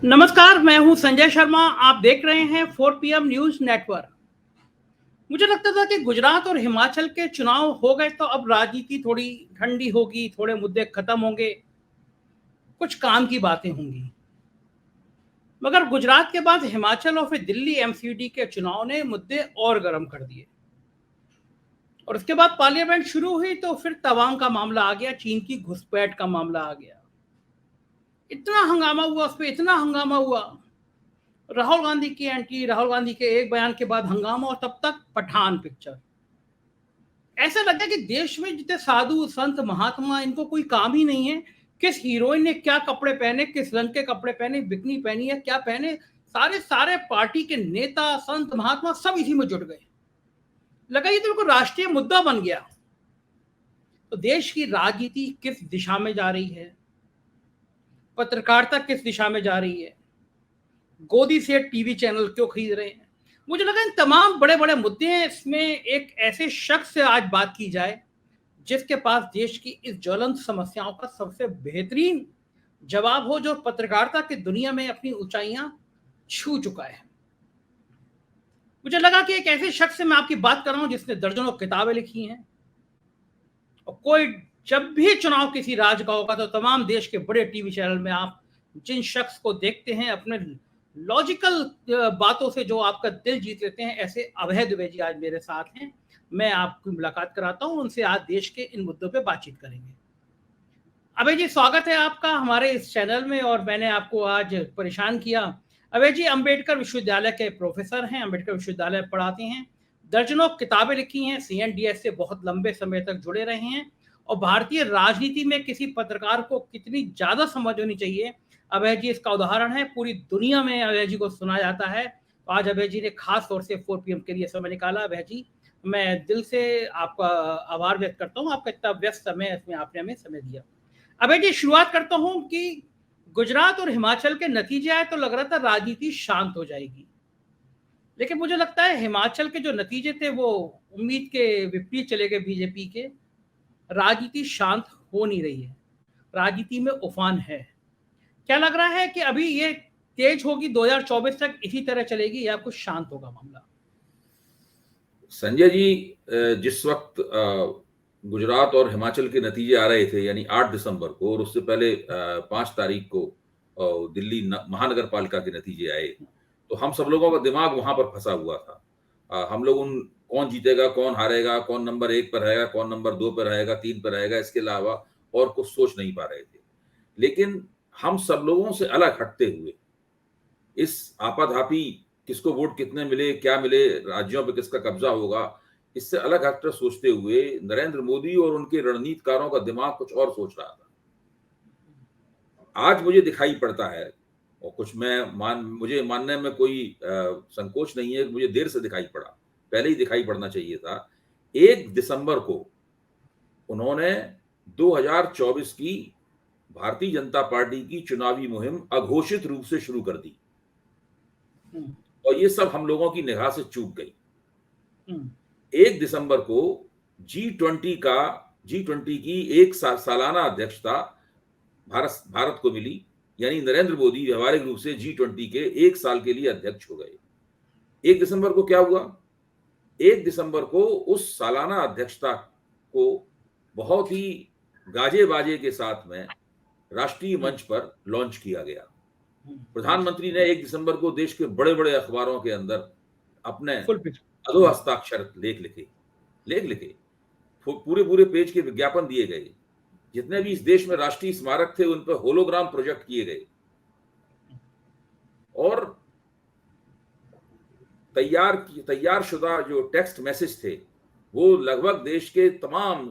नमस्कार, मैं हूं संजय शर्मा। आप देख रहे हैं 4 PM न्यूज नेटवर्क। मुझे लगता था कि गुजरात और हिमाचल के चुनाव हो गए तो अब राजनीति थोड़ी ठंडी होगी, थोड़े मुद्दे खत्म होंगे, कुछ काम की बातें होंगी। मगर गुजरात के बाद हिमाचल और फिर दिल्ली एमसीडी के चुनाव ने मुद्दे और गर्म कर दिए। और उसके बाद पार्लियामेंट शुरू हुई तो फिर तवांग का मामला आ गया, चीन की घुसपैठ का मामला आ गया। इतना हंगामा हुआ, उस पर इतना हंगामा हुआ। राहुल गांधी की एंटी, राहुल गांधी के एक बयान के बाद हंगामा, और तब तक पठान पिक्चर। ऐसा लगता है कि देश में जितने साधु संत महात्मा, इनको कोई काम ही नहीं है। किस हीरोइन ने क्या कपड़े पहने, किस रंग के कपड़े पहने, बिकनी पहनी है, क्या पहने, सारे सारे पार्टी के नेता संत महात्मा सब इसी में जुट गए। लगा ये तो बिल्कुल राष्ट्रीय मुद्दा बन गया। तो देश की राजनीति किस दिशा में जा रही है, पत्रकारिता किस दिशा में जा रही है, गोदी से टीवी चैनल क्यों खरीद रहे हैं, मुझे लगा इन तमाम बड़े बड़े मुद्दे हैं। इसमें एक ऐसे शख्स से आज बात की जाए जिसके पास देश की इस ज्वलंत समस्याओं का सबसे बेहतरीन जवाब हो, जो पत्रकारिता की दुनिया में अपनी ऊंचाइयां छू चुका है। मुझे लगा कि एक ऐसे शख्स से मैं आपकी बात कर रहा हूं जिसने दर्जनों किताबें लिखी हैं। और कोई जब भी चुनाव किसी राज्य का होगा तो तमाम देश के बड़े टीवी चैनल में आप जिन शख्स को देखते हैं, अपने लॉजिकल बातों से जो आपका दिल जीत लेते हैं, ऐसे अभय दुबे जी आज मेरे साथ हैं। मैं आपकी मुलाकात कराता हूं उनसे। आज देश के इन मुद्दों पे बातचीत करेंगे। अभय जी, स्वागत है आपका हमारे इस चैनल में। और मैंने आपको आज परेशान किया। अभय जी अंबेडकर विश्वविद्यालय के प्रोफेसर हैं, अंबेडकर विश्वविद्यालय पढ़ाते हैं, दर्जनों किताबें लिखी हैं, सीएनडीएस से बहुत लंबे समय तक जुड़े रहे हैं। और भारतीय राजनीति में किसी पत्रकार को कितनी ज्यादा समझ होनी चाहिए, अभय जी इसका उदाहरण है। पूरी दुनिया में अभय जी को सुना जाता है। तो आज अभय जी ने खास तौर से 4 PM के लिए समय निकाला। अभय जी, मैं दिल से आपका आभार व्यक्त करता हूँ, आपका इतना व्यस्त समय इसमें आपने हमें समय दिया। अभय जी, शुरुआत करता हूँ कि गुजरात और हिमाचल के नतीजे आए तो लग रहा था राजनीति शांत हो जाएगी, लेकिन मुझे लगता है हिमाचल के जो नतीजे थे वो उम्मीद के विपरीत चले गए। बीजेपी के राजनीति शांत हो नहीं रही है, राजनीति में उफान है। क्या लग रहा है कि अभी ये तेज होगी, 2024 तक इसी तरह चलेगी, या कुछ शांत होगा मामला? संजय जी, जिस वक्त गुजरात और हिमाचल के नतीजे आ रहे थे, यानी 8 दिसंबर को, और उससे पहले 5 तारीख को दिल्ली महानगर पालिका के नतीजे आए, तो हम सब लोगों का दिमाग वहां पर फंसा हुआ था। हम लोग उन कौन जीतेगा, कौन हारेगा, कौन नंबर 1 पर रहेगा, कौन नंबर 2 पर रहेगा, 3 पर रहेगा, इसके अलावा और कुछ सोच नहीं पा रहे थे। लेकिन हम सब लोगों से अलग हटते हुए इस आपाधापी, किसको वोट कितने मिले, क्या मिले, राज्यों पे किसका कब्जा होगा, इससे अलग हटकर सोचते हुए नरेंद्र मोदी और उनके रणनीतिकारों का दिमाग कुछ और सोच रहा था। आज मुझे दिखाई पड़ता है, और कुछ मुझे मानने में कोई संकोच नहीं है, मुझे देर से दिखाई पड़ा, पहले ही दिखाई पड़ना चाहिए था। 1 दिसंबर को उन्होंने 2024 की भारतीय जनता पार्टी की चुनावी मुहिम अघोषित रूप से शुरू कर दी, और ये सब हम लोगों की निगाह से चूक गई। 1 दिसंबर को G20 की एक सालाना अध्यक्षता भारत को मिली, यानी नरेंद्र मोदी व्यवहारिक रूप से G20 के 1 साल के लिए अध्यक्ष हो गए। 1 दिसंबर को क्या हुआ? 1 दिसंबर को उस सालाना अध्यक्षता को बहुत ही गाजे बाजे के साथ में राष्ट्रीय मंच पर लॉन्च किया गया। प्रधानमंत्री ने 1 दिसंबर को देश के बड़े बड़े अखबारों के अंदर अपने अधो हस्ताक्षर लेख लिखे, पूरे पेज के विज्ञापन दिए गए। जितने भी इस देश में राष्ट्रीय स्मारक थे उन पर होलोग्राम प्रोजेक्ट किए गए, और तैयार शुदा जो टेक्स्ट मैसेज थे वो लगभग देश के तमाम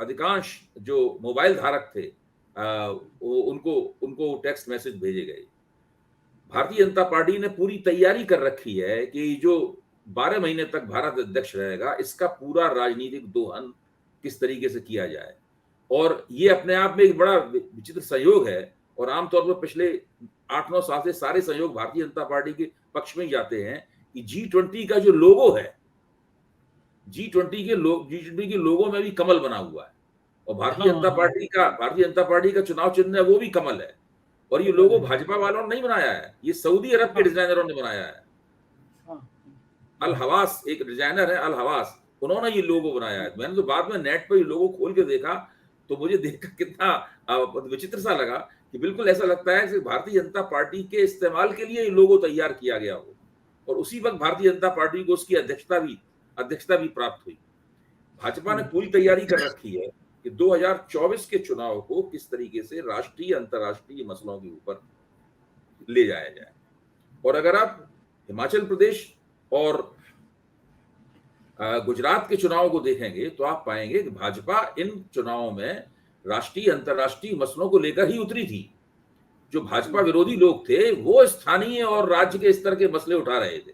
अधिकांश जो मोबाइल धारक थे उनको टेक्स्ट मैसेज भेजे गए। भारतीय जनता पार्टी ने पूरी तैयारी कर रखी है कि जो 12 महीने तक भारत अध्यक्ष रहेगा, इसका पूरा राजनीतिक दोहन किस तरीके से किया जाए। और ये अपने आप में एक बड़ा विचित्र संयोग है, और आमतौर पर पिछले 8-9 साल से सारे संयोग भारतीय जनता पार्टी के पक्ष में ही जाते हैं कि G20 का जो लोगो है, G20 के लोगों में भी कमल बना हुआ है, और भारतीय जनता पार्टी का चुनाव चिन्ह है वो भी कमल है। और ये लोगो भाजपा वालों ने नहीं बनाया है, ये सऊदी अरब के डिजाइनरों ने बनाया है। अल हवास एक डिजाइनर है, अल हवास, उन्होंने ये लोगो बनाया है। मैंने तो बाद में नेट पर ये लोगो खोल के देखा तो मुझे देखकर कितना विचित्र सा लगा कि बिल्कुल ऐसा लगता है कि भारतीय जनता पार्टी के इस्तेमाल के लिए ये लोगो तैयार किया गया हो, और उसी वक्त भारतीय जनता पार्टी को उसकी अध्यक्षता भी प्राप्त हुई। भाजपा ने पूरी तैयारी कर रखी है कि 2024 के चुनाव को किस तरीके से राष्ट्रीय अंतर्राष्ट्रीय मसलों के ऊपर ले जाया जाए। और अगर आप हिमाचल प्रदेश और गुजरात के चुनाव को देखेंगे तो आप पाएंगे कि भाजपा इन चुनावों में राष्ट्रीय अंतर्राष्ट्रीय मसलों को लेकर ही उतरी थी। जो भाजपा विरोधी लोग थे वो स्थानीय और राज्य के स्तर के मसले उठा रहे थे।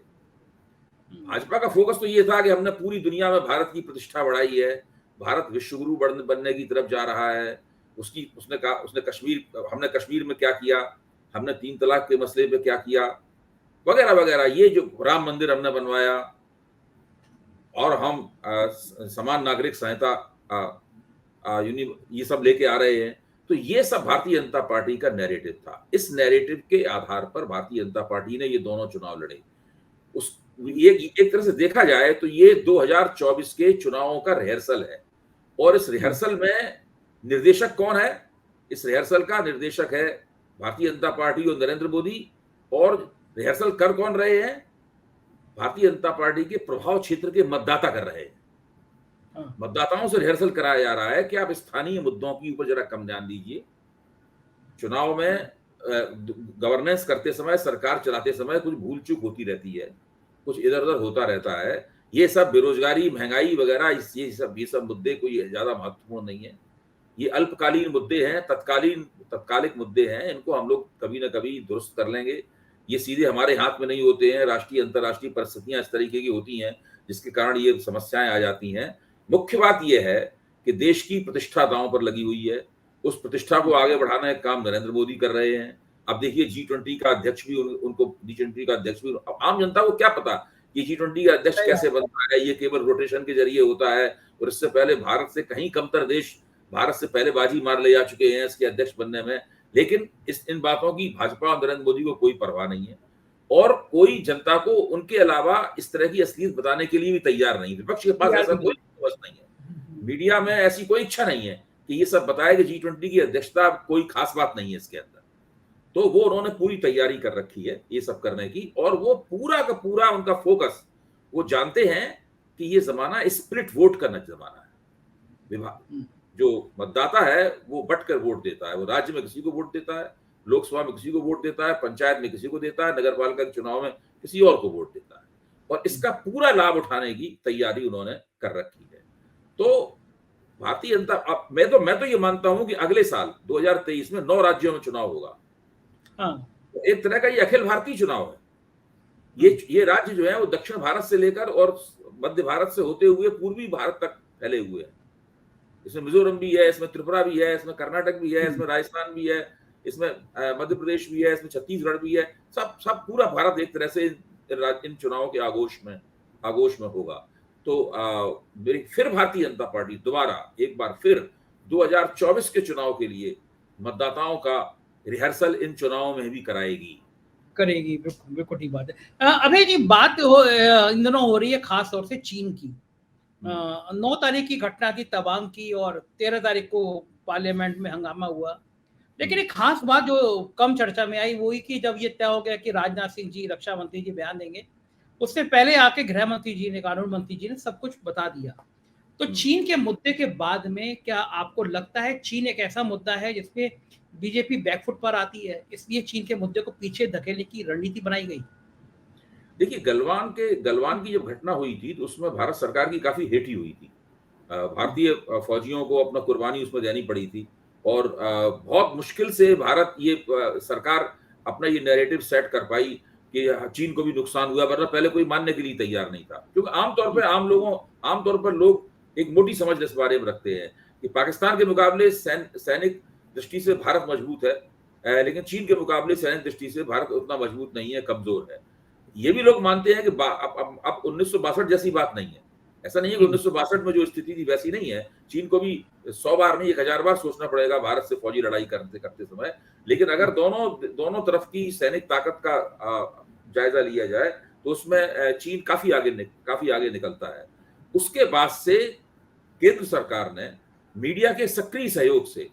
भाजपा का फोकस तो ये था कि हमने पूरी दुनिया में भारत की प्रतिष्ठा बढ़ाई है, भारत विश्वगुरु बनने की तरफ जा रहा है। हमने कश्मीर में क्या किया, हमने 3 तलाक के मसले पे क्या किया, वगैरह वगैरह। ये जो राम मंदिर हमने बनवाया और हम समान नागरिक संहिता ये सब लेके आ रहे हैं, तो ये सब भारतीय जनता पार्टी का नैरेटिव था। इस नैरेटिव के आधार पर भारतीय जनता पार्टी ने ये दोनों चुनाव लड़े। ये एक तरह से देखा जाए तो ये 2024 के चुनावों का रिहर्सल है। और इस रिहर्सल में निर्देशक कौन है? इस रिहर्सल का निर्देशक है भारतीय जनता पार्टी और नरेंद्र मोदी। और रिहर्सल कर कौन रहे हैं? भारतीय जनता पार्टी के प्रभाव क्षेत्र के मतदाता कर रहे हैं। मतदाताओं से रिहर्सल कराया जा रहा है कि आप स्थानीय मुद्दों के ऊपर जरा कम ध्यान दीजिए। चुनाव में गवर्नेंस करते समय, सरकार चलाते समय कुछ भूल चूक होती रहती है, कुछ इधर उधर होता रहता है। ये सब बेरोजगारी, महंगाई वगैरह, ये सब मुद्दे कोई ज्यादा महत्वपूर्ण नहीं है। ये अल्पकालीन मुद्दे हैं, तत्कालिक मुद्दे हैं। इनको हम लोग कभी ना कभी दुरुस्त कर लेंगे। ये सीधे हमारे हाथ में नहीं होते हैं। राष्ट्रीय अंतर्राष्ट्रीय परिस्थितियां इस तरीके की होती हैं जिसके कारण ये समस्याएं आ जाती हैं। मुख्य बात यह है कि देश की प्रतिष्ठा दांव पर लगी हुई है। उस प्रतिष्ठा को आगे बढ़ाने का काम नरेंद्र मोदी कर रहे हैं। अब देखिए G20 का अध्यक्ष भी अब आम जनता को क्या पता कि G20 का अध्यक्ष कैसे बनता है। ये केवल रोटेशन के जरिए होता है, और इससे पहले भारत से कहीं कमतर देश भारत से पहले बाजी मार ले जा चुके हैं इसके अध्यक्ष बनने में। लेकिन इन बातों की भाजपा और नरेंद्र मोदी को कोई परवाह नहीं है, और कोई जनता को उनके अलावा इस तरह की असलियत बताने के लिए भी तैयार नहीं। विपक्ष के पास ऐसा कोई बंदोबस्त नहीं है, मीडिया में ऐसी कोई इच्छा नहीं है कि ये सब बताए कि G20 की अध्यक्षता कोई खास बात नहीं है इसके अंदर। तो वो उन्होंने पूरी तैयारी कर रखी है ये सब करने की, और वो पूरा का पूरा उनका फोकस, वो जानते हैं कि ये जमाना स्प्लिट वोट का जमाना है। जो मतदाता है वो बट कर वोट देता है। वो राज्य में किसी को वोट देता है, लोकसभा में किसी को वोट देता है, पंचायत में किसी को देता है, नगर पालिका के चुनाव में किसी और को वोट देता है, और इसका पूरा लाभ उठाने की तैयारी उन्होंने कर रखी है। तो भारतीय जनता, अब मैं तो ये मानता हूं कि अगले साल 2023 में 9 राज्यों में चुनाव होगा। तो एक तरह का ये अखिल भारतीय चुनाव है। ये राज्य जो है वो दक्षिण भारत से लेकर और मध्य भारत से होते हुए पूर्वी भारत तक फैले हुए हैं। इसमें मिजोरम भी है, इसमें त्रिपुरा भी है, इसमें कर्नाटक भी है, इसमें राजस्थान भी है, इसमें मध्य प्रदेश भी है, इसमें छत्तीसगढ़ भी है। सब पूरा भारत एक तरह से इन चुनावों के आगोश में होगा। तो फिर भारतीय जनता पार्टी दोबारा एक बार फिर 2024 के चुनाव के लिए मतदाताओं का रिहर्सल इन चुनावों में भी करेगी। बिल्कुल ठीक बात है। अभय जी, बात इन दिनों हो रही है खास तौर से चीन की। 9 तारीख की घटना थी तवांग की, और 13 तारीख को पार्लियामेंट में हंगामा हुआ। लेकिन एक खास बात जो कम चर्चा में आई वो ही कि जब ये तय हो गया कि राजनाथ सिंह जी, रक्षा मंत्री जी बयान देंगे, उससे पहले आके गृह मंत्री जी ने, कानून मंत्री जी ने सब कुछ बता दिया। तो चीन के मुद्दे के बाद में क्या आपको लगता है जैन एक ऐसा मुद्दा है जिसपे बीजेपी बैकफुट पर आती है, इसलिए चीन के मुद्दे को पीछे धकेलने की रणनीति बनाई गई? देखिए, गलवान की जब घटना हुई थी तो उसमें भारत सरकार की काफी हेठी हुई थी। भारतीय फौजियों को अपना कुर्बानी उसमें देनी पड़ी थी, और बहुत मुश्किल से भारत ये सरकार अपना ये नैरेटिव सेट कर पाई कि चीन को भी नुकसान हुआ, वरना पहले कोई मानने के लिए तैयार नहीं था। क्योंकि आमतौर पर लोग एक मोटी समझ इस बारे में रखते हैं कि पाकिस्तान के मुकाबले सैनिक दृष्टि से भारत मजबूत है, लेकिन चीन के मुकाबले सैनिक दृष्टि से भारत उतना मजबूत नहीं है, कमजोर है। ये भी लोग मानते हैं कि अब 1962 जैसी बात नहीं है। ऐसा नहीं है कि 1962 में जो स्थिति थी वैसी नहीं है। चीन को भी 100 बार नहीं 1000 बार सोचना पड़ेगा भारत से फौजी लड़ाई करते समय। लेकिन अगर दोनों तरफ की सैनिक ताकत का जायजा लिया जाए तो उसमें चीन काफी आगे निकलता है। उसके बाद से केंद्र सरकार ने मीडिया के सक्रिय सहयोग से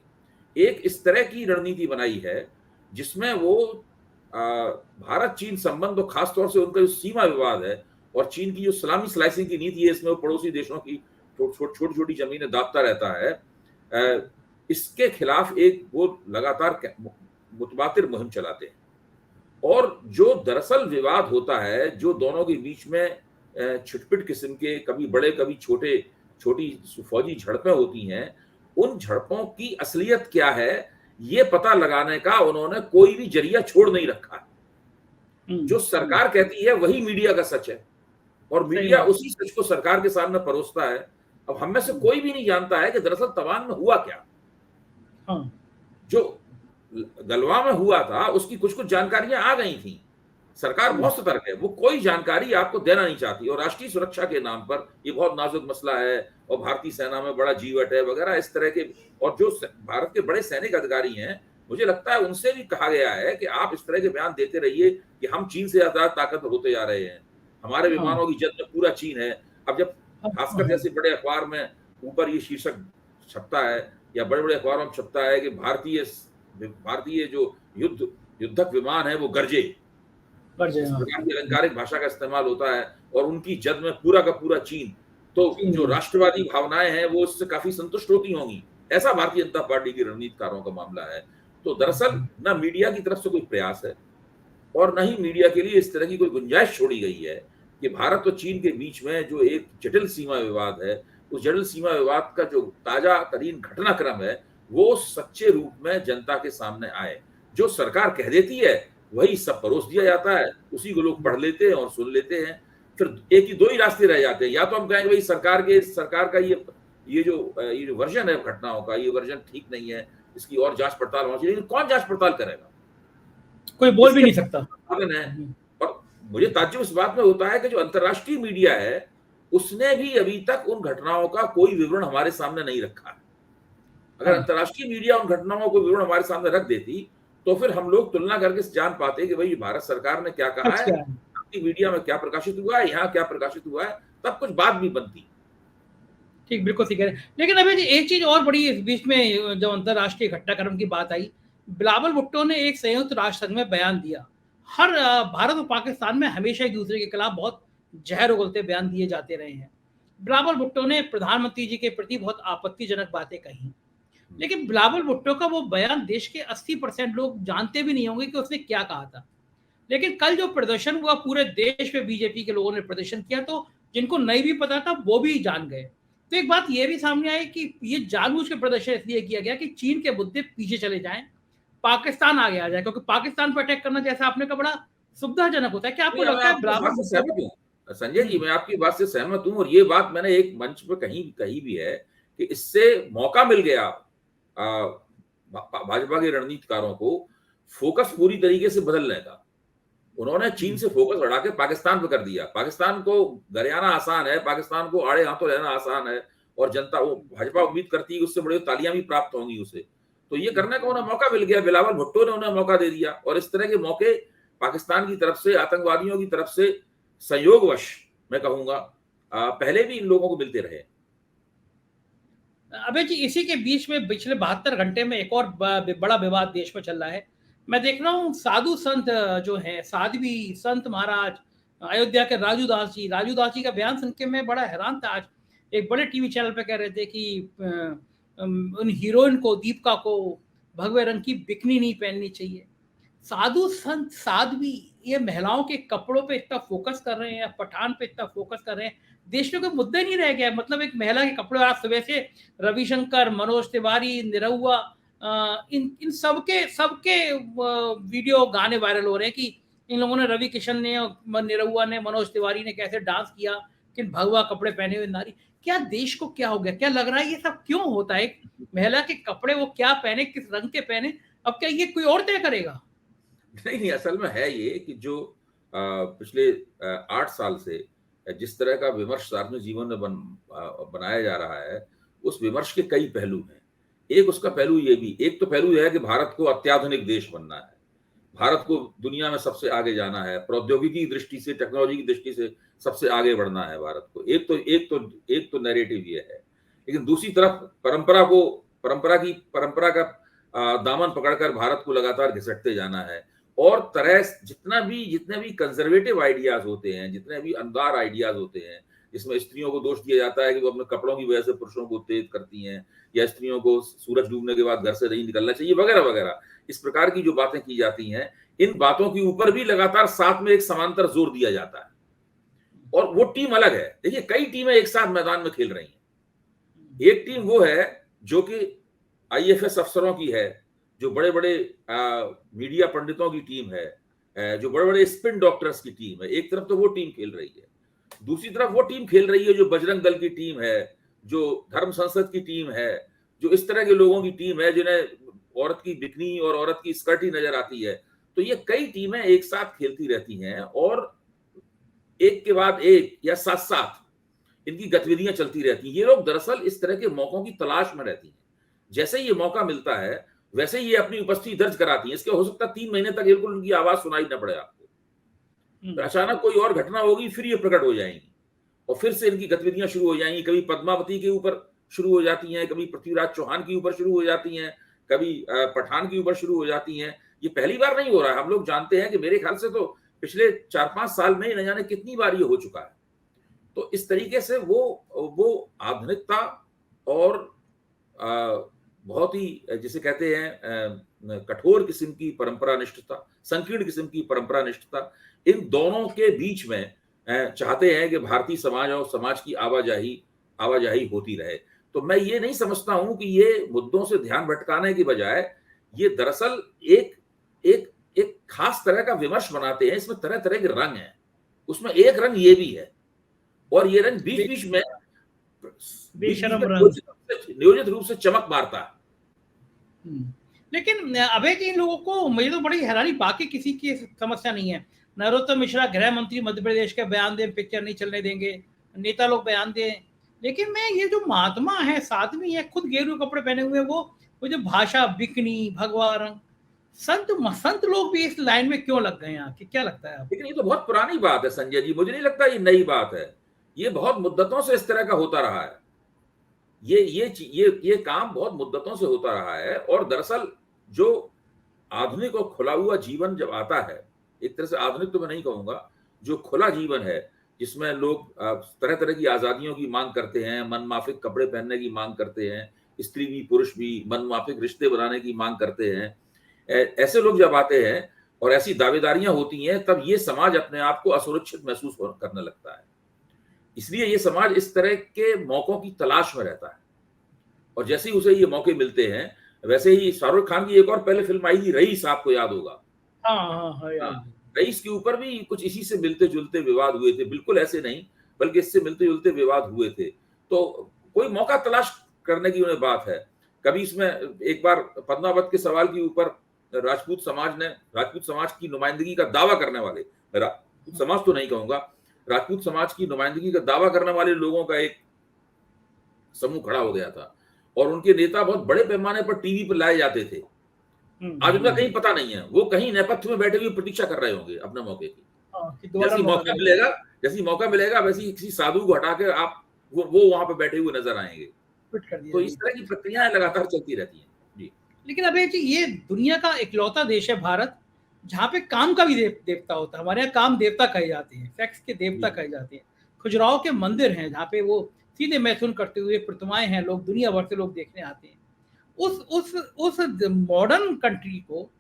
एक इस तरह की रणनीति बनाई है जिसमें वो भारत चीन संबंध और खासतौर से उनका जो सीमा विवाद है और चीन की जो सलामी स्लाइसिंग की नीति है, इसमें वो पड़ोसी देशों की छोटी छोटी जमीनें दाबता रहता है, इसके खिलाफ वो लगातार मुतबातिर मुहिम चलाते हैं। और जो दरअसल विवाद होता है, जो दोनों के बीच में छिटपिट किस्म के कभी बड़े कभी छोटी फौजी झड़पें होती हैं, उन झड़पों की असलियत क्या है ये पता लगाने का उन्होंने कोई भी जरिया छोड़ नहीं रखा। जो सरकार कहती है वही मीडिया का सच है और मीडिया उसी सच को सरकार के सामने परोसता है। अब हम में से कोई भी नहीं जानता है कि दरअसल तवांग में हुआ क्या। जो गलवान में हुआ था उसकी कुछ जानकारियां आ गई थी। सरकार बहुत सतर्क है, वो कोई जानकारी आपको देना नहीं चाहती और राष्ट्रीय सुरक्षा के नाम पर ये बहुत नाजुक मसला है और भारतीय सेना में बड़ा जीवट है वगैरह इस तरह के। और जो भारत के बड़े सैनिक अधिकारी हैं, मुझे लगता है उनसे भी कहा गया है कि आप इस तरह के बयान देते रहिए कि हम चीन से ज्यादा ताकतवर होते जा रहे हैं, हमारे विमानों की जद में पूरा चीन है। अब जब खासकर जैसे बड़े अखबार में ऊपर ये शीर्षक छपता है या बड़े बड़े अखबारों में छपता है कि भारतीय जो युद्धक विमान है वो गरजे, इस प्रकार की अलंकारिक भाषा का इस्तेमाल होता है और उनकी जद में पूरा का पूरा चीन, तो जो राष्ट्रवादी भावनाएं हैं वो इससे काफी संतुष्ट होती होंगी। ऐसा भारतीय जनता पार्टी की रणनीतिकारों का मामला है। तो दरअसल न मीडिया की तरफ से कोई प्रयास है और न ही मीडिया के लिए इस तरह की कोई गुंजाइश छोड़ी गई है कि भारत और चीन के बीच में जो एक जटिल सीमा विवाद है, उस जटिल सीमा विवाद का जो ताजा तरीन घटनाक्रम है वो सच्चे रूप में जनता के सामने आए। जो सरकार कह देती है वही सब परोस दिया जाता है, उसी को लोग पढ़ लेते हैं और सुन लेते हैं। फिर एक ही दो ही रास्ते रह जाते हैं, या तो हम कहेंगे भाई सरकार का ये जो वर्जन है घटनाओं का, ये वर्जन ठीक नहीं है, इसकी और जांच पड़ताल होनी चाहिए। लेकिन कौन जांच पड़ताल करेगा? कोई बोल भी नहीं सकता। और मुझे ताज्जुब इस बात में होता है कि जो अंतर्राष्ट्रीय मीडिया है उसने भी अभी तक उन घटनाओं का कोई विवरण हमारे सामने नहीं रखा। अगर अंतर्राष्ट्रीय मीडिया उन घटनाओं को विवरण हमारे सामने रख देती तो फिर हम लोग तुलना करके जान पाते कि भाई भारत सरकार ने क्या कहा है, मीडिया में क्या प्रकाशित हुआ है, यहाँ क्या प्रकाशित हुआ है, तब कुछ बात भी बनती। ठीक, बिल्कुल ठीक है। लेकिन अभी एक चीज और बड़ी इस बीच में जब अंतर्राष्ट्रीय घटनाक्रम की बात आई, बिलावल भुट्टो ने एक संयुक्त राष्ट्र संघ में बयान दिया। हर भारत और पाकिस्तान में हमेशा एक दूसरे के खिलाफ बहुत जहर उगलते बयान दिए जाते रहे हैं। बिलावल भुट्टो ने प्रधानमंत्री जी के प्रति बहुत आपत्तिजनक बातें कही, लेकिन बिलावल भुट्टो का वो बयान देश के 80% लोग जानते भी नहीं होंगे कि उसने क्या कहा था। लेकिन कल जो प्रदर्शन हुआ पूरे देश में बीजेपी के लोगों ने प्रदर्शन किया, तो जिनको नहीं भी पता था वो भी जान गए। तो एक बात ये भी सामने आई कि ये जानबूझ के प्रदर्शन इसलिए किया गया कि चीन के मुद्दे पीछे चले जाएं, पाकिस्तान आगे आ जाए, क्योंकि पाकिस्तान पर अटैक करना जैसा आपने कहा बड़ा सुविधाजनक होता है। क्या आपको लगता है बिलावल सहमत हूँ संजय जी, मैं आपकी बात से सहमत हूँ और ये बात मैंने एक मंच पर कही भी है कि इससे मौका मिल गया भाजपा के रणनीतिकारों को फोकस पूरी तरीके से बदलने का। उन्होंने चीन से फोकस हटा के पाकिस्तान पे कर दिया। पाकिस्तान को गरियाना आसान है, पाकिस्तान को आड़े हाथों रहना आसान है और जनता वो भाजपा उम्मीद करती है उससे बड़ी तालियां भी प्राप्त होंगी उसे। तो ये करने का उन्हें मौका मिल गया, बिलावल भुट्टो ने उन्हें मौका दे दिया और इस तरह के मौके पाकिस्तान की तरफ से, आतंकवादियों की तरफ से संयोगवश मैं कहूंगा पहले भी इन लोगों को मिलते रहे। अबे जी, इसी के बीच में पिछले 72 घंटे में एक और बड़ा विवाद देश में चल रहा है। मैं देख रहा हूँ साधु संत जो है, साध्वी संत महाराज अयोध्या के राजू दास जी का बयान सुन के मैं बड़ा हैरान था। आज एक बड़े टीवी चैनल पे कह रहे थे कि उन हीरोइन को, दीपिका को भगवे रंग की बिकनी नहीं पहननी चाहिए। साधु संत साध्वी ये महिलाओं के कपड़ों पे इतना फोकस कर रहे हैं, पठान पे इतना फोकस कर रहे हैं, देश में कोई मुद्दा ही नहीं रह गया। मतलब एक महिला के कपड़े, आप सुबह से रविशंकर, मनोज तिवारी, निरहुआ, इन सबके वीडियो गाने वायरल हो रहे हैं कि इन लोगों ने, रवि किशन ने, निरहुआ ने, मनोज तिवारी ने कैसे डांस किया कि भगवा कपड़े पहने हुए नारी। क्या देश को क्या हो गया? क्या लग रहा है ये सब क्यों होता है? एक महिला के कपड़े वो क्या पहने, किस रंग के पहने, अब क्या ये कोई और तय करेगा? नहीं, असल में है ये कि जो पिछले 8 साल से जिस तरह का विमर्श सार्वजनिक जीवन में बनाया जा रहा है, उस विमर्श के कई पहलू हैं। एक उसका पहलू ये भी, एक तो पहलू यह है कि भारत को अत्याधुनिक देश बनना है, भारत को दुनिया में सबसे आगे जाना है, प्रौद्योगिकी की दृष्टि से, टेक्नोलॉजी की दृष्टि से सबसे आगे बढ़ना है भारत को। एक तो नैरेटिव ये है, लेकिन दूसरी तरफ परंपरा का दामन पकड़कर भारत को लगातार घिसटते जाना है। और जितने भी कंजर्वेटिव आइडियाज होते हैं, जितने भी अंधार आइडियाज होते हैं, जिसमें स्त्रियों को दोष दिया जाता है कि वो अपने कपड़ों की वजह से पुरुषों को उत्तेजित करती हैं, या स्त्रियों को सूरज डूबने के बाद घर से नहीं निकलना चाहिए, वगैरह वगैरह, इस प्रकार की जो बातें की जाती हैं, इन बातों के ऊपर भी लगातार साथ में एक समांतर जोर दिया जाता है। और वो टीम अलग है। देखिए, कई टीमें एक साथ मैदान में खेल रही हैं। एक टीम वो है जो कि आईएफएस अफसरों की है, जो बड़े बड़े मीडिया पंडितों की टीम है, जो बड़े बड़े स्पिन डॉक्टर्स की टीम है। एक तरफ तो वो टीम खेल रही है, दूसरी तरफ वो टीम खेल रही है जो बजरंग दल की टीम है, जो धर्म संसद की टीम है, जो इस तरह के लोगों की टीम है जिन्हें औरत की बिकनी और औरत की स्कर्ट ही नजर आती है। तो ये कई टीमें एक साथ खेलती रहती हैं और एक के बाद एक या साथ साथ इनकी गतिविधियां चलती रहती हैं। ये लोग दरअसल इस तरह के मौकों की तलाश में रहती हैं। जैसे ही ये मौका मिलता है वैसे ही ये अपनी उपस्थिति दर्ज कराती हैं। इसके हो सकता है 3 महीने तक बिल्कुल उनकी आवाज सुनाई न पड़े आपको, तो अचानक कोई और घटना होगी, फिर ये प्रकट हो जाएंगी और फिर से इनकी गतिविधियां शुरू हो जाएंगी। कभी पद्मावती के ऊपर शुरू हो जाती हैं, कभी पृथ्वीराज चौहान के ऊपर शुरू हो जाती हैं, कभी पठान के ऊपर शुरू हो जाती हैं। ये पहली बार नहीं हो रहा है। हम लोग जानते हैं कि मेरे ख्याल से तो पिछले 4-5 साल में न जाने कितनी बार ये हो चुका है। तो इस तरीके से वो आधुनिकता और बहुत ही जिसे कहते हैं कठोर किस्म की परंपरा निष्ठता, संकीर्ण किस्म की परंपरा निष्ठता, इन दोनों के बीच में चाहते हैं कि भारतीय समाज और समाज की आवाजाही होती रहे। तो मैं ये नहीं समझता हूं कि ये मुद्दों से ध्यान भटकाने की बजाय ये दरअसल एक एक एक खास तरह का विमर्श बनाते हैं। इसमें तरह तरह के रंग हैं, उसमें एक रंग ये भी है, और ये रंग बीच बीच में नियोजित रूप से चमक मारता है। लेकिन अभय जी, इन लोगों को मुझे तो बड़ी हैरानी, बाकी किसी की समस्या नहीं है। नरोत्तम मिश्रा गृह मंत्री मध्य प्रदेश के बयान दें, पिक्चर नहीं चलने देंगे, नेता लोग बयान दें, लेकिन मैं ये जो महात्मा है, साध्वी है, खुद गेरुए कपड़े पहने हुए, वो जो भाषा बिकनी, भगवा रंग, संत लोग भी इस लाइन में क्यों लग गए हैं? क्या लगता है आपको? लेकिन ये तो बहुत पुरानी बात है संजय जी, मुझे नहीं लगता ये नई बात है। ये बहुत मुद्दतों से इस तरह का होता रहा है। ये काम बहुत मुद्दतों से होता रहा है। और दरअसल जो आधुनिक और खुला हुआ जीवन जब आता है, एक तरह से आधुनिक तो मैं नहीं कहूंगा, जो खुला जीवन है जिसमें लोग तरह तरह की आजादियों की मांग करते हैं, मनमाफिक कपड़े पहनने की मांग करते हैं, स्त्री भी पुरुष भी मनमाफिक रिश्ते बनाने की मांग करते हैं, ऐसे लोग जब आते हैं और ऐसी दावेदारियां होती हैं, तब ये समाज अपने आप को असुरक्षित महसूस करने लगता है। इसलिए ये समाज इस तरह के मौकों की तलाश में रहता है। और जैसे ही उसे ये मौके मिलते हैं, वैसे ही शाहरुख खान की एक और पहले फिल्म आई थी रईस, आपको याद होगा। रईस के ऊपर भी कुछ इसी से मिलते जुलते विवाद हुए थे, बिल्कुल ऐसे नहीं बल्कि इससे मिलते जुलते विवाद हुए थे। तो कोई मौका तलाश करने की उन्हें बात है। कभी इसमें एक बार पद्मावत के सवाल के ऊपर राजपूत समाज की नुमाइंदगी का दावा करने वाले, समाज तो नहीं कहूंगा, राजपूत समाज की नुमाइंदगी का दावा करने वाले लोगों का एक समूह खड़ा हो गया था और उनके नेता बहुत बड़े पैमाने पर टीवी पर लाए जाते थे। आज उनका कहीं पता नहीं है, वो कहीं नेपथ्य में बैठे हुए प्रतीक्षा कर रहे होंगे अपने मौके की। जैसे मौका मिलेगा वैसे ही किसी साधु को हटा के आप वो वहां पे बैठे हुए नजर आएंगे। तो इस तरह की प्रक्रियाएं लगातार चलती रहती हैं जी। लेकिन अभी जी, ये दुनिया का इकलौता देश है भारत जहाँ पे काम का भी देवता होता है। हमारे यहाँ काम देवता कहे जाते हैं, सेक्स के देवता कहे जाते हैं। खजुराहो के मंदिर हैं जहाँ पे वो सीधे मैथुन करते हुए प्रतिमाएं हैं, लोग दुनिया भर से लोग देखने आते हैं। उस मॉडर्न कंट्री को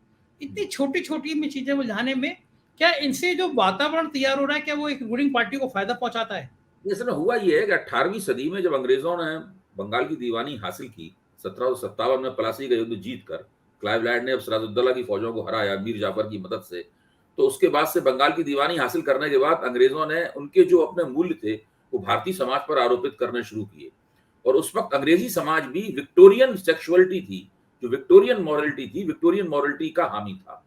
इतनी छोटी छोटी में चीजें उलझाने में क्या इनसे जो वातावरण तैयार हो रहा है, क्या वो एक रूलिंग पार्टी को फायदा पहुंचाता है? इसमें हुआ ये है कि 18वीं सदी में जब अंग्रेजों ने बंगाल की दीवानी हासिल की, 1757 में प्लासी का युद्ध जीतकर क्लाइव लैंड ने सिराजुद्दौला की फौजों को हराया मीर जाफर की मदद से, तो उसके बाद से बंगाल की दीवानी हासिल करने के बाद अंग्रेजों ने उनके जो अपने मूल्य थे वो भारतीय समाज पर आरोपित करने शुरू किए। और उस वक्त अंग्रेजी समाज भी विक्टोरियन सेक्सुअलिटी थी, जो विक्टोरियन मॉरलिटी थी, विक्टोरियन मॉरलिटी का हामी था,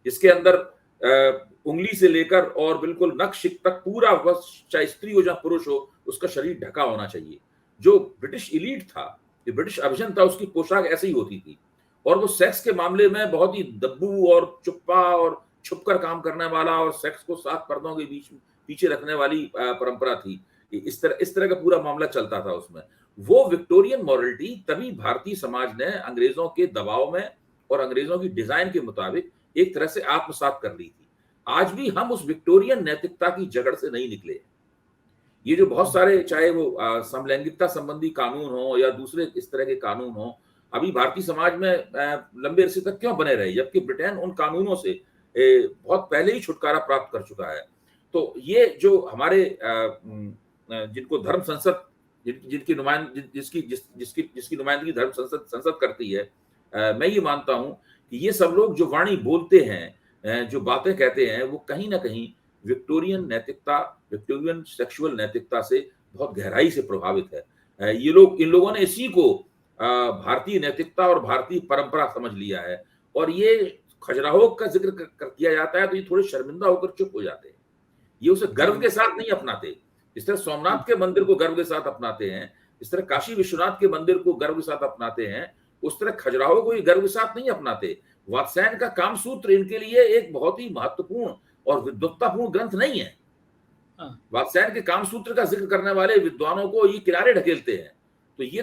जिसके अंदर उंगली से लेकर और बिल्कुल नख शिक तक पूरा, बस चाहे स्त्री हो या पुरुष हो, उसका शरीर ढका होना चाहिए। जो ब्रिटिश इलीट था, जो ब्रिटिश अभिजन था, उसकी पोशाक ऐसी ही होती थी। और वो सेक्स के मामले में बहुत ही दब्बू और चुप्पा और छुपकर काम करने वाला और सेक्स को सात पर्दों के बीच पीछे रखने वाली परंपरा थी। इस तरह का पूरा मामला चलता था उसमें। वो विक्टोरियन मॉरलिटी तभी भारतीय समाज ने अंग्रेजों के दबाव में और अंग्रेजों की डिजाइन के मुताबिक एक तरह से आत्मसात कर ली थी। आज भी हम उस विक्टोरियन नैतिकता की जगड़ से नहीं निकले। ये जो बहुत सारे, चाहे वो समलैंगिकता संबंधी कानून हो या दूसरे इस तरह के कानून हो, अभी भारतीय समाज में लंबे अरसे तक क्यों बने रहे, जबकि ब्रिटेन उन कानूनों से बहुत पहले ही छुटकारा प्राप्त कर चुका है। तो ये जो हमारे जिनको धर्म संसद, जिनकी जिसकी नुमाइंदगी धर्म संसद करती है, मैं ये मानता हूं कि ये सब लोग जो वाणी बोलते हैं, जो बातें कहते हैं, वो कहीं ना कहीं विक्टोरियन नैतिकता, विक्टोरियन सेक्सुअल नैतिकता से बहुत गहराई से प्रभावित है। इन लोगों ने इसी को भारतीय नैतिकता और भारतीय परंपरा समझ लिया है। और ये खजुराहो का जिक्र किया जाता है तो ये थोड़े शर्मिंदा होकर चुप हो जाते हैं। ये उसे गर्व के साथ नहीं अपनाते। इस तरह सोमनाथ के मंदिर को गर्व के साथ अपनाते हैं, इस तरह काशी विश्वनाथ के मंदिर को गर्व के साथ अपनाते हैं, उस तरह खजुराहो को ये गर्व के साथ नहीं अपनाते। वात्स्यायन का कामसूत्र इनके लिए एक बहुत ही महत्वपूर्ण और विद्वत्तापूर्ण ग्रंथ नहीं है। वात्स्यायन के कामसूत्र का जिक्र करने वाले विद्वानों को ये किनारे ढकेलते हैं। तो ये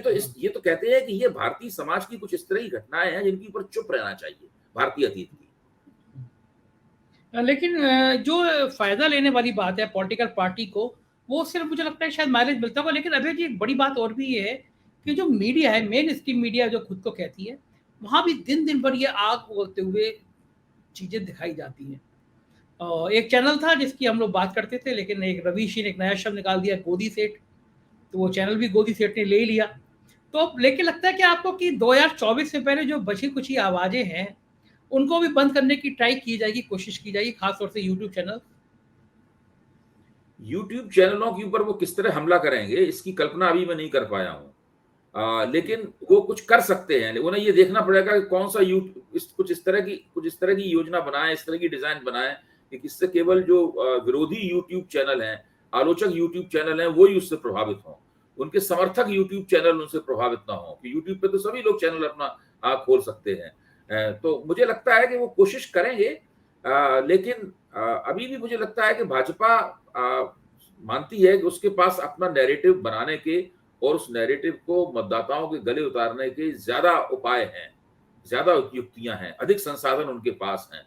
तो कहते हैं कि ये भारतीय समाज की कुछ इस तरह की घटनाएं हैं जिनके ऊपर चुप रहना चाहिए भारतीय अतीत की। लेकिन जो फायदा लेने वाली बात है पॉलिटिकल पार्टी को, वो सिर्फ मुझे लगता है शायद माइलेज मिलता होगा। लेकिन अभी जी एक बड़ी बात और भी ये है कि जो मीडिया है, मेन स्ट्रीम मीडिया जो खुद को कहती है, वहां भी दिन दिन भर ये आग बोलते हुए चीजें दिखाई जाती हैं। एक चैनल था जिसकी हम लोग बात करते थे, लेकिन एक रवीश ने एक नया शब्द निकाल दिया, गोदी सेठ, तो वो चैनल भी गोदी सेठ ने ले लिया। तो लेकिन लगता है कि आपको कि 2024 से पहले जो बची कुछ आवाजें हैं उनको भी बंद करने की ट्राई की जाएगी, कोशिश की जाएगी, खासतौर से यूट्यूब चैनलों के ऊपर वो किस तरह हमला करेंगे इसकी कल्पना अभी मैं नहीं कर पाया हूं। लेकिन वो कुछ कर सकते हैं। उन्हें ये देखना पड़ेगा कि कौन सा कुछ इस तरह की योजना बनाए, इस तरह की डिजाइन बनाए कि किससे केवल जो विरोधी यूट्यूब चैनल हैं, आलोचक यूट्यूब चैनल हैं, वो ही उससे प्रभावित हों, उनके समर्थक यूट्यूब चैनल उनसे प्रभावित ना हो। कि यूट्यूब पे तो सभी लोग चैनल अपना खोल सकते हैं। तो मुझे लगता है कि वो कोशिश करेंगे। लेकिन अभी भी मुझे लगता है कि भाजपा मानती है कि उसके पास अपना नैरेटिव बनाने के और उस नैरेटिव को मतदाताओं के गले उतारने के ज्यादा उपाय हैं, ज्यादा युक्तियां हैं, अधिक संसाधन उनके पास हैं।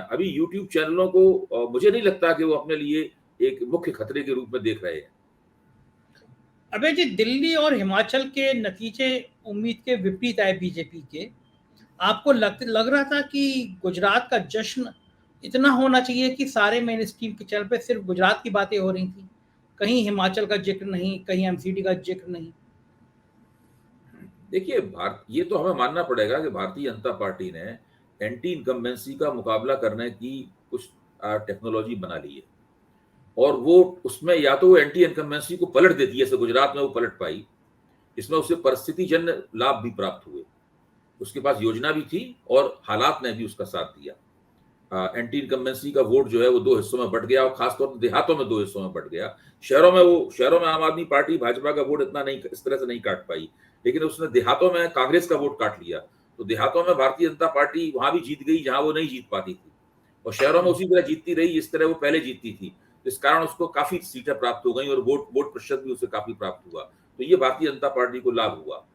अभी यूट्यूब चैनलों को मुझे नहीं लगता कि वो अपने लिए एक मुख्य खतरे के रूप में देख रहे हैं। अबे जी, दिल्ली और हिमाचल के नतीजे उम्मीद के विपरीत आए बीजेपी के। आपको लग रहा था कि गुजरात का जश्न इतना होना चाहिए कि सारे मेन स्ट्रीम के चैनल पे सिर्फ गुजरात की बातें हो रही थी, कहीं हिमाचल का जिक्र नहीं, कहीं एमसीडी का जिक्र नहीं। देखिए, ये तो हमें मानना पड़ेगा कि भारतीय जनता पार्टी ने एंटी इनकम्बेंसी का मुकाबला करने की कुछ टेक्नोलॉजी बना ली है। और वो उसमें या तो वो एंटी इनकम्बेंसी को पलट देती है, जैसे गुजरात में वो पलट पाई, इसमें उसे परिस्थितिजन्य लाभ भी प्राप्त हुए, उसके पास योजना भी थी और हालात ने भी उसका साथ दिया। एंटी इनकम्बेंसी का वोट जो है वो दो हिस्सों में बट गया, और खासतौर पर देहातों में दो हिस्सों में बट गया। शहरों में आम आदमी पार्टी भाजपा का वोट इतना नहीं, इस तरह से नहीं काट पाई, लेकिन उसने देहातों में कांग्रेस का वोट काट लिया। तो देहातों में भारतीय जनता पार्टी वहां भी जीत गई जहां वो नहीं जीत पाती थी, और शहरों में उसी तरह जीतती रही जिस तरह वो पहले जीतती थी। इस कारण उसको काफी सीटें प्राप्त हो गई और वोट प्रतिशत भी उसे काफी प्राप्त हुआ। तो ये भारतीय जनता पार्टी को लाभ हुआ।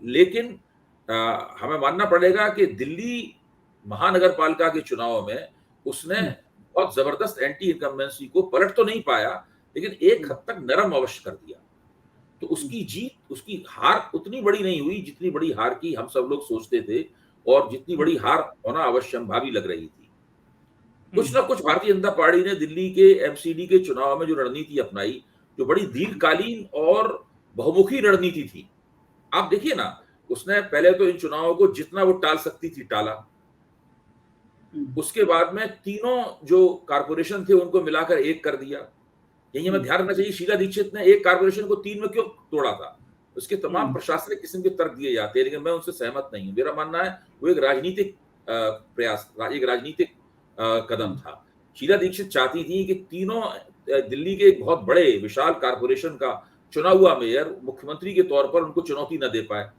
लेकिन हमें मानना पड़ेगा कि दिल्ली महानगर पालिका के चुनाव में उसने बहुत जबरदस्त एंटी इनकम्बेंसी को पलट तो नहीं पाया, लेकिन एक हद तक नरम अवश्य कर दिया। तो उसकी जीत, उसकी हार उतनी बड़ी नहीं हुई जितनी बड़ी हार की हम सब लोग सोचते थे, और जितनी बड़ी हार होना अवश्य संभावी लग रही थी। कुछ ना कुछ भारतीय जनता पार्टी ने दिल्ली के एमसीडी के चुनाव में जो रणनीति अपनाई, जो बड़ी दीर्घकालीन और बहुमुखी रणनीति थी। आप देखिए ना, उसने पहले तो इन चुनावों को जितना वो टाल सकती थी टाला, उसके बाद में तीनों जो कारपोरेशन थे उनको मिलाकर एक कर दिया। यही हमें ध्यान रखना चाहिए, शीला दीक्षित ने एक कारपोरेशन को 3 में क्यों तोड़ा था, उसके तमाम प्रशासनिक किस्म के तर्क दिए जाते हैं, लेकिन मैं उनसे सहमत नहीं हूं। मेरा मानना है वो एक राजनीतिक प्रयास, एक राजनीतिक कदम था। शीला दीक्षित चाहती थी कि तीनों दिल्ली के एक बहुत बड़े विशाल कारपोरेशन का चुना हुआ मेयर मुख्यमंत्री के तौर पर उनको चुनौती न दे पाए,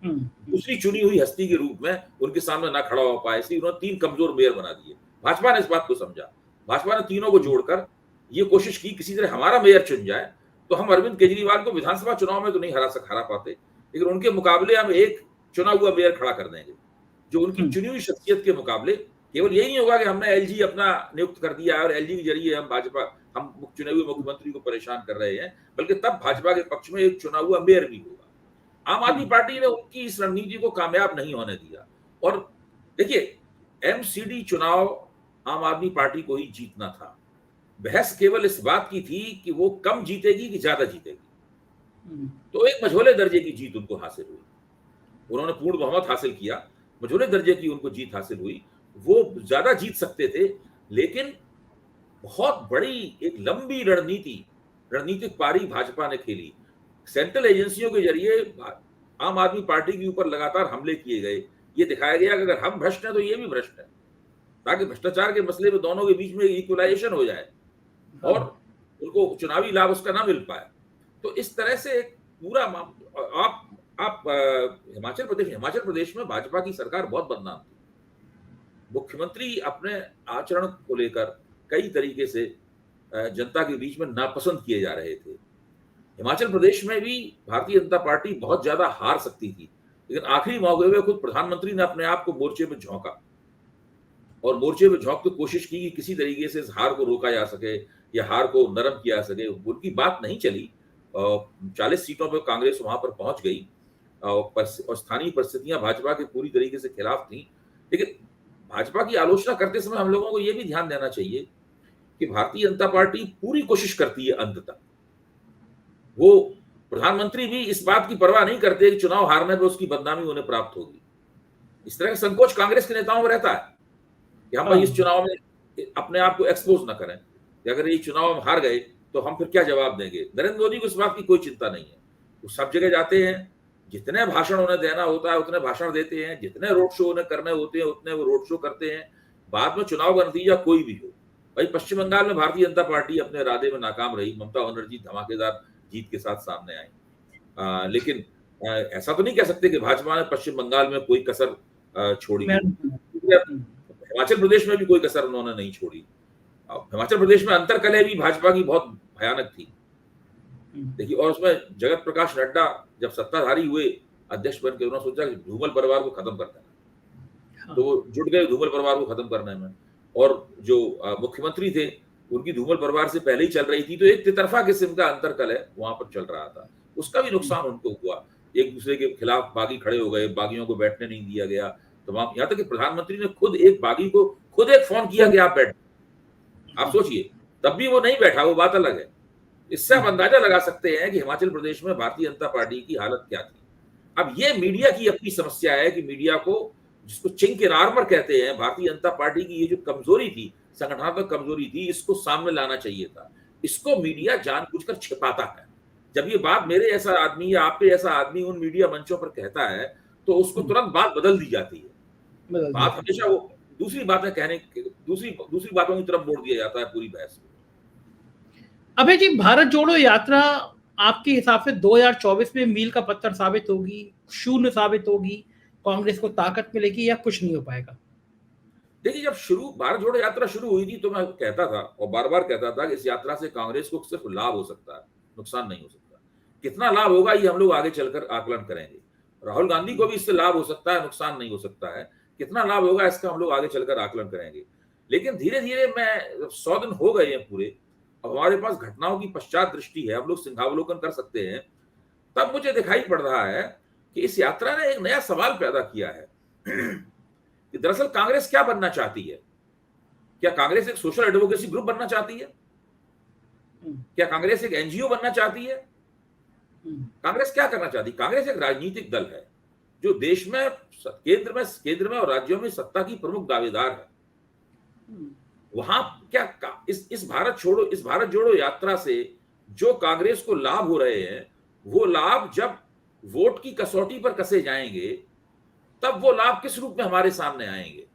दूसरी चुनी हुई हस्ती के रूप में उनके सामने ना खड़ा हो पाए, इसलिए उन्होंने 3 कमजोर मेयर बना दिए। भाजपा ने इस बात को समझा, भाजपा ने तीनों को जोड़कर ये कोशिश की किसी तरह हमारा मेयर चुन जाए तो हम अरविंद केजरीवाल को विधानसभा चुनाव में तो नहीं हरा पाते, लेकिन उनके मुकाबले हम एक चुना हुआ मेयर खड़ा कर देंगे जो उनकी चुनी हुई शख्सियत के मुकाबले। केवल यही नहीं होगा कि हमने एलजी अपना नियुक्त कर दिया और एलजी के जरिए हम चुने हुए मुख्यमंत्री को परेशान कर रहे हैं, बल्कि तब भाजपा के पक्ष में एक चुना हुआ मेयर भी होगा। आम आदमी पार्टी ने उनकी इस रणनीति को कामयाब नहीं होने दिया। और देखिए, एमसीडी चुनाव आम आदमी पार्टी को ही जीतना था। बहस केवल इस बात की थी कि वो कम जीतेगी कि ज्यादा जीतेगी। तो एक मझोले दर्जे की जीत उनको हासिल हुई, उन्होंने पूर्ण बहुमत हासिल किया, मझोले दर्जे की उनको जीत हासिल हुई। वो ज्यादा जीत सकते थे, लेकिन बहुत बड़ी एक लंबी रणनीतिक पारी भाजपा ने खेली। सेंट्रल एजेंसियों के जरिए आम आदमी पार्टी के ऊपर लगातार हमले किए गए। ये दिखाया गया कि अगर हम भ्रष्ट हैं तो ये भी भ्रष्ट है, ताकि भ्रष्टाचार के मसले में दोनों के बीच में इक्वलाइजेशन हो जाए और उनको चुनावी लाभ उसका ना मिल पाए। तो इस तरह से एक पूरा आप हिमाचल प्रदेश में भाजपा की सरकार बहुत बदनाम थी। मुख्यमंत्री अपने आचरण को लेकर कई तरीके से जनता के बीच में नापसंद किए जा रहे थे। हिमाचल प्रदेश में भी भारतीय जनता पार्टी बहुत ज्यादा हार सकती थी, लेकिन आखिरी मौके पे खुद प्रधानमंत्री ने अपने आप को मोर्चे में झोंका और मोर्चे में झोंक के कोशिश की कि किसी तरीके से इस हार को रोका जा सके या हार को नरम किया जा सके। उनकी बात नहीं चली। 40 सीटों पर कांग्रेस वहां पर पहुंच गई और स्थानीय परिस्थितियां भाजपा के पूरी तरीके से खिलाफ थी। लेकिन भाजपा की आलोचना करते समय हम लोगों को यह भी ध्यान देना चाहिए कि भारतीय जनता पार्टी पूरी कोशिश करती है अंत तक। वो प्रधानमंत्री भी इस बात की परवाह नहीं करते कि चुनाव हारने पर उसकी बदनामी उन्हें प्राप्त होगी। इस तरह का संकोच कांग्रेस के नेताओं में रहता है कि हम इस चुनाव में अपने आप को एक्सपोज ना करें कि अगर ये चुनाव हम हार गए तो हम फिर क्या जवाब देंगे। नरेंद्र मोदी को इस बात की कोई चिंता नहीं है। वो सब जगह जाते हैं, जितने भाषण उन्हें देना होता है उतने भाषण देते हैं, जितने रोड शो उन्हें करने होते हैं उतने वो रोड शो करते हैं। बाद में चुनाव का नतीजा कोई भी हो। भाई, पश्चिम बंगाल में भारतीय जनता पार्टी अपने इरादे में नाकाम रही, ममता बनर्जी धमाकेदार जीत के साथ सामने आई। लेकिन ऐसा तो नहीं कह सकते कि भाजपा ने पश्चिम बंगाल में कोई कसर छोड़ी। हिमाचल प्रदेश में भी कोई कसर उन्होंने नहीं छोड़ी। हिमाचल प्रदेश में अंतरकलह भी भाजपा की बहुत भयानक थी। देखिए, और उसमें जगत प्रकाश नड्डा जब सत्ताधारी हुए अध्यक्ष बनकर, उन्होंने सोचा कि धूमल परिवार को खत्म करना है, तो वो जुट गए धूमल परिवार को खत्म करने में। और जो मुख्यमंत्री थे उनकी धूमल परिवार से पहले ही चल रही थी, तो एक तितरफा किस्म का अंतरकलह वहां पर चल रहा था। उसका भी नुकसान उनको हुआ। एक दूसरे के खिलाफ बागी खड़े हो गए, बागियों को बैठने नहीं दिया गया तमाम। यहाँ तक कि प्रधानमंत्री ने खुद एक बागी को खुद एक फोन किया कि आप बैठ। आप सोचिए, तब भी वो नहीं बैठा, वो बात अलग है। इससे आप अंदाजा लगा सकते हैं कि हिमाचल प्रदेश में भारतीय जनता पार्टी की हालत क्या थी। अब ये मीडिया की अपनी समस्या है कि मीडिया को, जिसको चिंक इन आर्मर कहते हैं, भारतीय जनता पार्टी की ये जो कमजोरी थी, संगठनात्मक कमजोरी थी, इसको सामने लाना चाहिए था। इसको मीडिया जानबूझकर छिपाता है। जब ये बात मेरे ऐसा आदमी या आपके ऐसा आदमी उन मीडिया मंचों पर कहता है तो उसको तुरंत बात बदल दी जाती है। बात हमेशा वो दूसरी बातें कहने, दूसरी बातों की तरफ मोड़ दिया जाता है पूरी बहस। अभय जी, भारत जोड़ो यात्रा आपके हिसाब से 2024 में मील का पत्थर साबित होगी, शून्य साबित होगी, कांग्रेस को ताकत मिलेगी या कुछ नहीं हो पाएगा? देखिए, जब भारत जोड़ो यात्रा शुरू हुई थी तो मैं कहता था और बार बार कहता था कि इस यात्रा से कांग्रेस को सिर्फ लाभ हो सकता है, नुकसान नहीं हो सकता। कितना लाभ होगा ये हम लोग आगे चलकर आकलन करेंगे। राहुल गांधी को भी इससे लाभ हो सकता है, नुकसान नहीं हो सकता है। कितना लाभ होगा इसका हम लोग आगे चलकर आकलन करेंगे। लेकिन धीरे धीरे, मैं 100 दिन हो गए हैं पूरे, अब हमारे पास घटनाओं की पश्चात दृष्टि है, हम लोग सिंहावलोकन कर सकते हैं। तब मुझे दिखाई पड़ रहा है कि इस यात्रा ने एक नया सवाल पैदा किया है कि दरअसल कांग्रेस क्या बनना चाहती है। क्या कांग्रेस एक सोशल एडवोकेसी ग्रुप बनना चाहती है? क्या कांग्रेस एक एनजीओ बनना चाहती है? कांग्रेस क्या करना चाहती है? कांग्रेस एक राजनीतिक दल है जो देश में केंद्र में और राज्यों में सत्ता की प्रमुख दावेदार है। वहां क्या इस भारत जोड़ो यात्रा से जो कांग्रेस को लाभ हो रहे हैं, वो लाभ जब वोट की कसौटी पर कसे जाएंगे तब वो लाभ किस रूप में हमारे सामने आएंगे।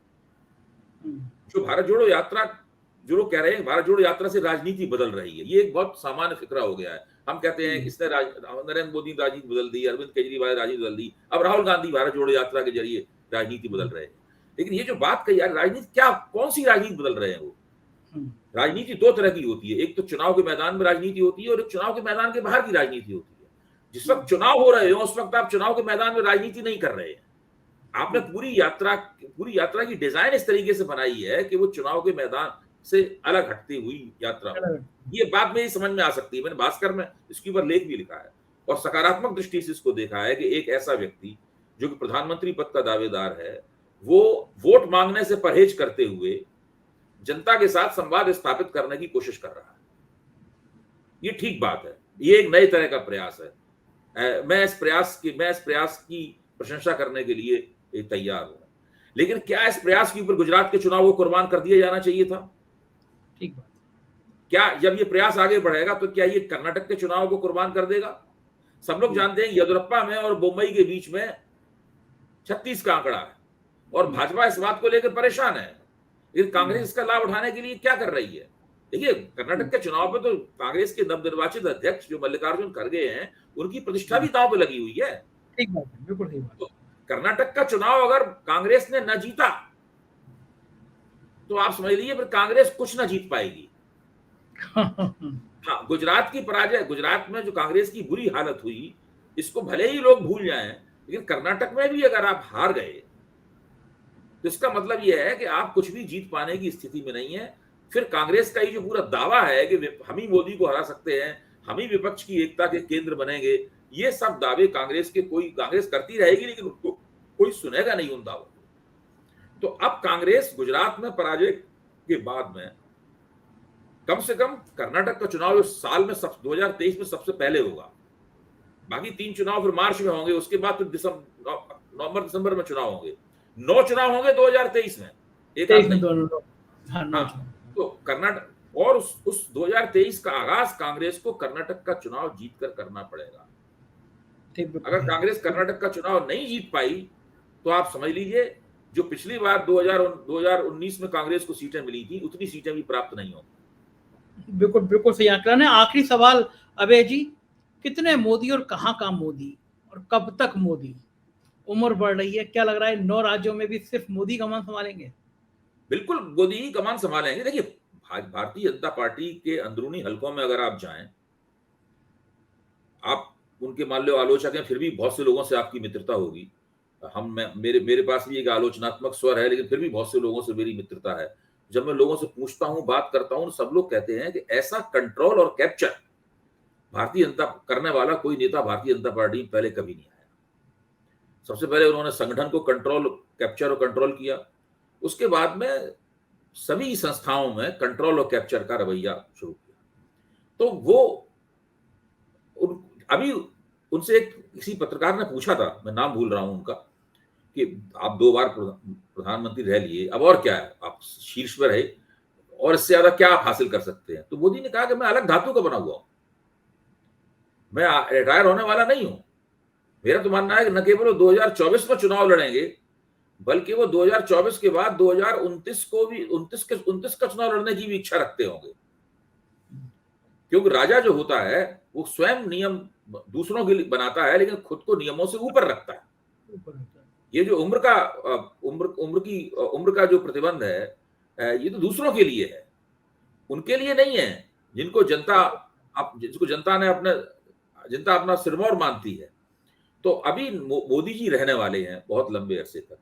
जो भारत जोड़ो यात्रा, जो लोग कह रहे हैं भारत जोड़ो यात्रा से राजनीति बदल रही है, ये एक बहुत सामान्य फिक्रा हो गया है। हम कहते हैं इसने नरेंद्र मोदी ने राजनीति बदल दी, अरविंद केजरीवाल ने राजनीति बदल दी, अब राहुल गांधी भारत जोड़ो यात्रा के जरिए राजनीति बदल रहे हैं। लेकिन ये जो बात कही यार, राजनीति क्या, कौन सी राजनीति बदल रहे हैं वो? राजनीति दो तरह की होती है, एक तो चुनाव के मैदान में राजनीति होती है और एक चुनाव के मैदान के बाहर की राजनीति होती है। जिस वक्त चुनाव हो रहे हो उस वक्त आप चुनाव के मैदान में राजनीति नहीं कर रहे हैं। आपने पूरी यात्रा की डिजाइन इस तरीके से बनाई है कि वो चुनाव के मैदान से अलग हटती हुई यात्रा हो। ये बात मेरी समझ में आ सकती है, मैंने भास्कर में इसके ऊपर लेख भी लिखा है और सकारात्मक दृष्टि से इसको देखा है कि एक ऐसा व्यक्ति जो कि प्रधानमंत्री पद का दावेदार है, वो वोट मांगने से परहेज करते हुए जनता के साथ संवाद स्थापित करने की कोशिश कर रहा है। ये ठीक बात है, ये एक नए तरह का प्रयास है। मैं इस प्रयास की प्रशंसा करने के लिए तैयार हूं। लेकिन क्या इस प्रयास के ऊपर गुजरात के चुनाव को कुर्बान कर दिया जाना चाहिए था? ठीक बात। क्या जब ये प्रयास आगे बढ़ेगा तो क्या ये कर्नाटक के चुनाव को कुर्बान कर देगा? सब लोग जानते हैं येदियुरप्पा में और मुंबई के बीच में 36 का आंकड़ा है और भाजपा इस बात को लेकर परेशान है। लेकिन कांग्रेस इसका लाभ उठाने के लिए क्या कर रही है? देखिए, कर्नाटक के चुनाव में तो कांग्रेस के नवनिर्वाचित अध्यक्ष जो मल्लिकार्जुन खड़गे हैं, उनकी प्रतिष्ठा भी दांव पे लगी हुई है। ठीक बात है, बिल्कुल ठीक बात। तो कर्नाटक का चुनाव अगर कांग्रेस ने न जीता तो आप समझ लीजिए फिर कांग्रेस कुछ ना जीत पाएगी। हाँ, गुजरात की पराजय, गुजरात में जो कांग्रेस की बुरी हालत हुई, इसको भले ही लोग भूल जाएं, लेकिन कर्नाटक में भी अगर आप हार गए तो इसका मतलब यह है कि आप कुछ भी जीत पाने की स्थिति में नहीं है। फिर कांग्रेस का ये जो पूरा दावा है कि हम ही मोदी को हरा सकते हैं, हम ही विपक्ष की एकता के केंद्र बनेंगे, ये सब दावे कांग्रेस करती रहेगी, लेकिन उसको कोई सुनेगा नहीं उन दावों को। तो अब कांग्रेस गुजरात में पराजय के बाद में कम से कम कर्नाटक का चुनाव साल में 2023 में सबसे पहले होगा। बाकी 3 चुनाव फिर मार्च में होंगे, उसके बाद फिर नवंबर दिसंबर में चुनाव होंगे। 9 चुनाव होंगे 2023 में, तो कर्नाटक और उस 2023 का आगाज कांग्रेस को कर्नाटक का चुनाव जीतकर करना पड़ेगा। अगर कांग्रेस कर्नाटक का चुनाव नहीं जीत पाई तो आप समझ लीजिए जो पिछली बार 2019 में कांग्रेस को सीटें मिली थी, उतनी सीटें भी प्राप्त नहीं होंगी। बिल्कुल बिल्कुल सही आंकड़ा है। आखिरी सवाल अभय जी, कितने मोदी और कहाँ का मोदी और कब तक मोदी? उम्र बढ़ रही है, क्या लग रहा है 9 राज्यों में भी सिर्फ मोदी कमान संभालेंगे? बिल्कुल मोदी ही कमान संभालेंगे। देखिए, भारतीय जनता पार्टी के अंदरूनी हलकों में अगर आप जाएं, आप उनके मान लो आलोचक हैं, फिर भी बहुत से लोगों से आपकी मित्रता होगी। मेरे पास भी एक आलोचनात्मक स्वर है, लेकिन फिर भी बहुत से लोगों से मेरी मित्रता है। जब मैं लोगों से पूछता हूं, बात करता हूं, सब लोग कहते हैं कि ऐसा कंट्रोल और कैप्चर भारतीय जनता करने वाला कोई नेता भारतीय जनता पार्टी में पहले कभी नहीं आया। सबसे पहले उन्होंने संगठन को कैप्चर और कंट्रोल किया, उसके बाद में सभी संस्थाओं में कंट्रोल और कैप्चर का रवैया शुरू किया। तो वो अभी उनसे किसी पत्रकार ने पूछा था, मैं नाम भूल रहा हूं उनका, कि आप 2 बार प्रधानमंत्री रह लिए, अब और क्या है, आप शीर्ष पर है और इससे ज्यादा क्या आप हासिल कर सकते हैं? तो मोदी ने कहा कि मैं अलग धातु का बना हुआ हूं, मैं रिटायर होने वाला नहीं हूं। मेरा तो मानना है कि न केवल वो 2024 में चुनाव लड़ेंगे, बल्कि वो 2024 के बाद 2029 को भी 29 का चुनाव लड़ने की भी इच्छा रखते होंगे। क्योंकि राजा जो होता है वो स्वयं नियम दूसरों के लिए बनाता है, लेकिन खुद को नियमों से ऊपर रखता है। ये जो उम्र का जो प्रतिबंध है, ये तो दूसरों के लिए है, उनके लिए नहीं है, जिनको जनता अपना सिरमौर मानती है। तो अभी मोदी जी रहने वाले हैं बहुत लंबे अरसे तक।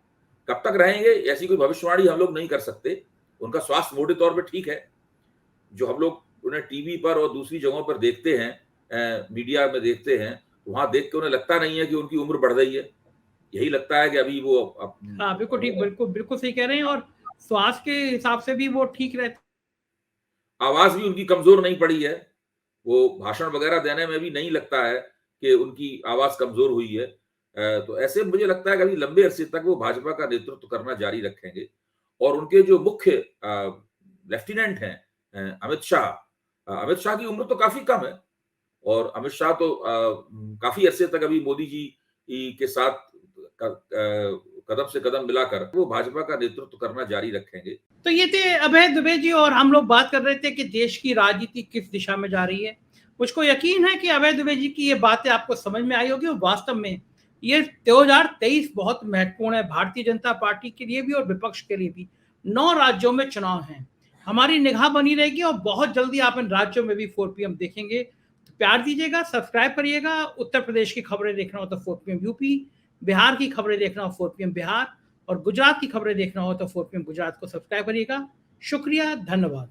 कब तक रहेंगे ऐसी कोई भविष्यवाणी हम लोग नहीं कर सकते। उनका स्वास्थ्य मोटे तौर पे ठीक है, जो हम लोग उन्हें टीवी पर और दूसरी जगहों पर देखते हैं, मीडिया में देखते हैं, तो वहां देख के उन्हें लगता नहीं है कि उनकी उम्र बढ़ रही है। यही लगता है कि अभी वो हाँ, बिल्कुल ठीक, बिल्कुल सही कह रहे हैं। और स्वास्थ्य के हिसाब से भी वो ठीक रहते, आवाज भी उनकी कमजोर नहीं पड़ी है, वो भाषण वगैरह देने में भी नहीं लगता है कि उनकी आवाज कमजोर हुई है। तो ऐसे मुझे लगता है कि अभी लंबे अरसे तक वो भाजपा का नेतृत्व करना जारी रखेंगे। और उनके जो मुख्य लेफ्टिनेंट हैं अमित शाह की उम्र तो काफी कम है, और अमित शाह तो काफी अरसे तक अभी मोदी जी के साथ कदम से कदम मिलाकर वो भाजपा का नेतृत्व करना जारी रखेंगे। तो ये थे अभय दुबे जी, और हम लोग बात कर रहे थे कि देश की राजनीति किस दिशा में जा रही है। मुझको यकीन है कि अभय दुबे जी की ये बातें आपको समझ में आई होगी, और वास्तव में ये 2023 बहुत महत्वपूर्ण है भारतीय जनता पार्टी के लिए भी और विपक्ष के लिए भी। 9 राज्यों में चुनाव हैं, हमारी निगाह बनी रहेगी और बहुत जल्दी आप इन राज्यों में भी 4 PM देखेंगे। तो प्यार दीजिएगा, सब्सक्राइब करिएगा। उत्तर प्रदेश की खबरें देखना हो तो 4 PM यूपी, बिहार की खबरें देखना हो 4 PM बिहार, और गुजरात की खबरें देखना हो तो 4 PM गुजरात को सब्सक्राइब करिएगा। शुक्रिया, धन्यवाद।